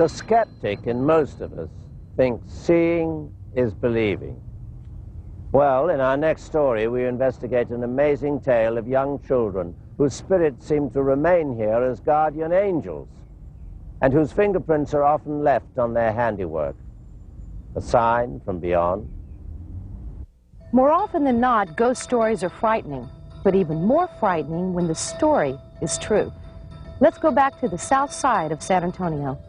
The skeptic in most of us thinks seeing is believing. Well, in our next story, we investigate an amazing tale of young children whose spirits seem to remain here as guardian angels, and whose fingerprints are often left on their handiwork. A sign from beyond. More often than not, ghost stories are frightening, but even more frightening when the story is true. Let's go back to the south side of San Antonio.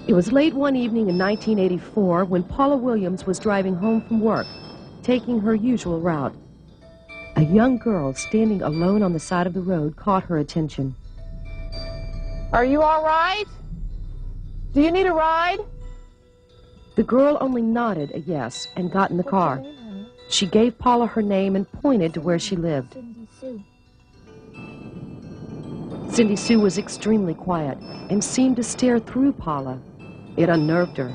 It was late one evening in 1984 when Paula Williams was driving home from work, taking her usual route. A young girl standing alone on the side of the road caught her attention. Are you all right? Do you need a ride? The girl only nodded a yes and got in the car. She gave Paula her name and pointed to where she lived. Cindy Sue was extremely quiet and seemed to stare through Paula. It unnerved her.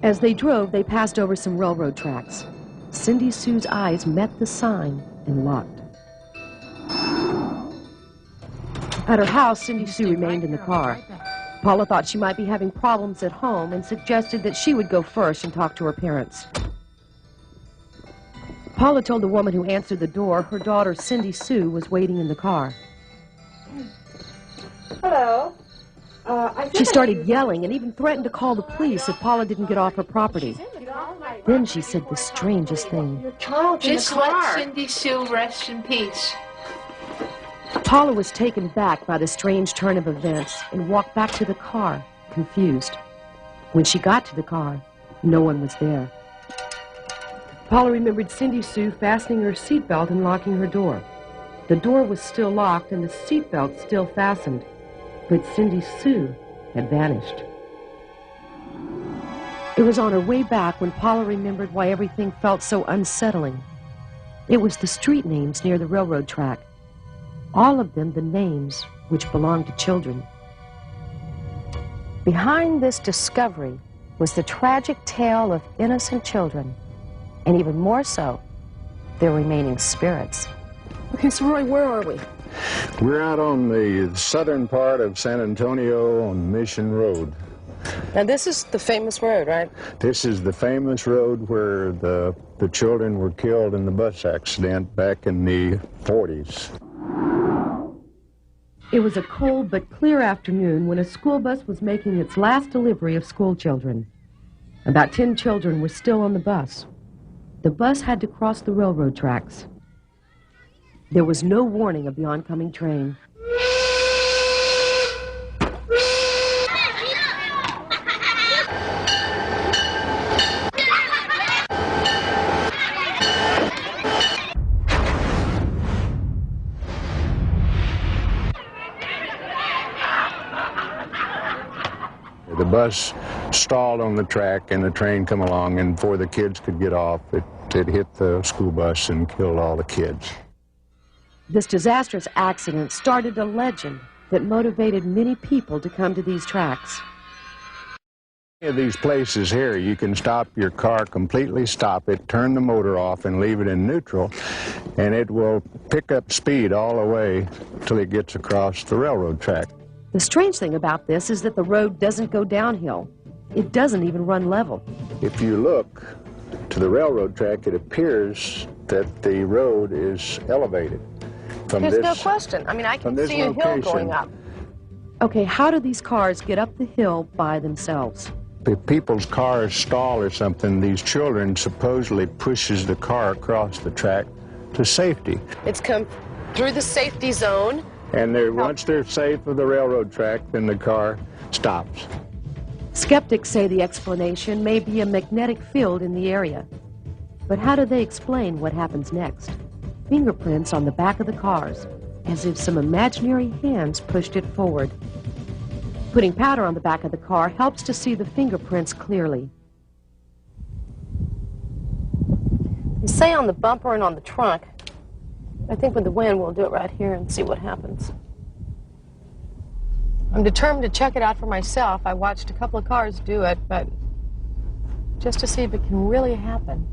As they drove, they passed over some railroad tracks. Cindy Sue's eyes met the sign and locked. At her house, Cindy Sue remained in the car. Paula thought she might be having problems at home and suggested that she would go first and talk to her parents. Paula told the woman who answered the door her daughter, Cindy Sue, was waiting in the car. Hello. She started yelling and even threatened to call the police if Paula didn't get off her property. Then she said the strangest thing. Just let Cindy Sue rest in peace. Paula was taken back by the strange turn of events and walked back to the car, confused. When she got to the car, no one was there. Paula remembered Cindy Sue fastening her seatbelt and locking her door. The door was still locked and the seatbelt still fastened, but Cindy Sue had vanished. It was on her way back when Paula remembered why everything felt so unsettling. It was the street names near the railroad track. All of them the names which belonged to children. Behind this discovery was the tragic tale of innocent children, and even more so, their remaining spirits. Okay, so Roy, where are we? We're out on the southern part of San Antonio on Mission Road. Now this is the famous road, right? This is the famous road where the children were killed in the bus accident back in the 40s. It was a cold but clear afternoon when a school bus was making its last delivery of school children. About 10 children were still on the bus. The bus had to cross the railroad tracks. There was no warning of the oncoming train. The bus stalled on the track and the train come along, and before the kids could get off, it hit the school bus and killed all the kids. This disastrous accident started a legend that motivated many people to come to these tracks. In these places here, you can stop your car, completely stop it, turn the motor off and leave it in neutral, and it will pick up speed all the way till it gets across the railroad track. The strange thing about this is that the road doesn't go downhill. It doesn't even run level. If you look to the railroad track, it appears that the road is elevated. There's no question. I mean, I can see a hill going up. Okay, how do these cars get up the hill by themselves? If people's cars stall or something, these children supposedly pushes the car across the track to safety. It's come through the safety zone. And once they're safe of the railroad track, then the car stops. Skeptics say the explanation may be a magnetic field in the area. But how do they explain what happens next? Fingerprints on the back of the cars, as if some imaginary hands pushed it forward. Putting powder on the back of the car helps to see the fingerprints clearly. You say on the bumper and on the trunk. I think with the wind, we'll do it right here and see what happens. I'm determined to check it out for myself. I watched a couple of cars do it, but just to see if it can really happen.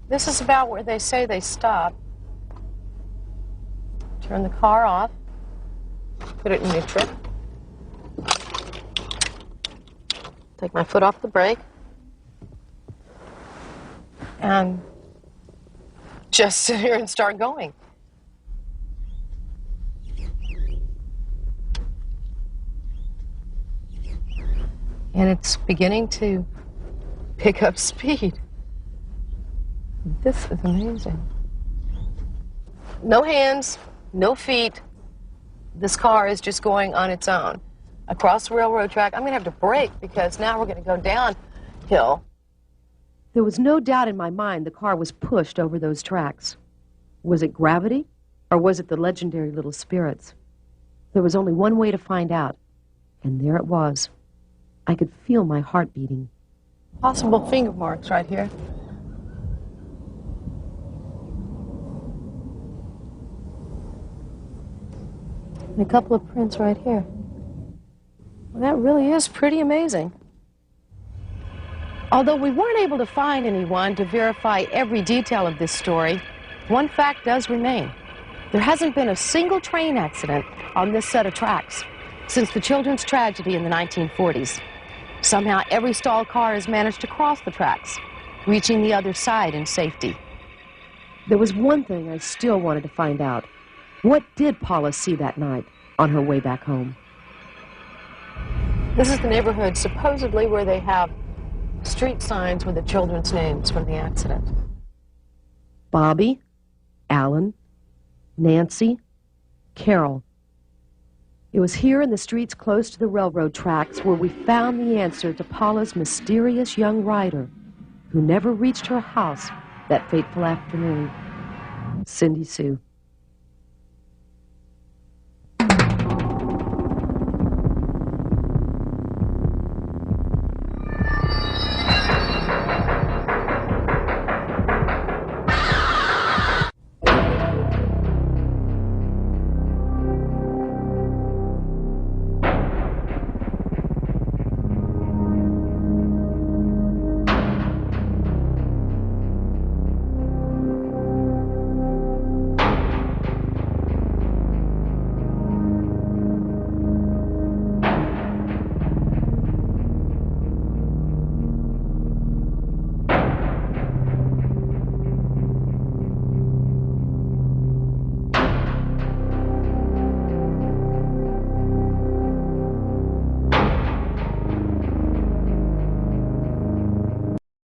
This is about where they say they stop. Turn the car off. Put it in neutral. take my foot off the brake, and just sit here and start going. And it's beginning to pick up speed. This is amazing. No hands, no feet. This car is just going on its own across the railroad track. I'm going to have to brake because now we're going to go downhill. There was no doubt in my mind the car was pushed over those tracks. Was it gravity, or was it the legendary little spirits? There was only one way to find out, and there it was. I could feel my heart beating. Possible finger marks right here. And a couple of prints right here. Well, that really is pretty amazing. Although we weren't able to find anyone to verify every detail of this story, one fact does remain. There hasn't been a single train accident on this set of tracks since the children's tragedy in the 1940s. Somehow every stalled car has managed to cross the tracks, reaching the other side in safety. There was one thing I still wanted to find out. What did Paula see that night on her way back home? This is the neighborhood supposedly where they have street signs with the children's names from the accident. Bobby, Alan, Nancy, Carol. It was here in the streets close to the railroad tracks where we found the answer to Paula's mysterious young rider who never reached her house that fateful afternoon. Cindy Sue.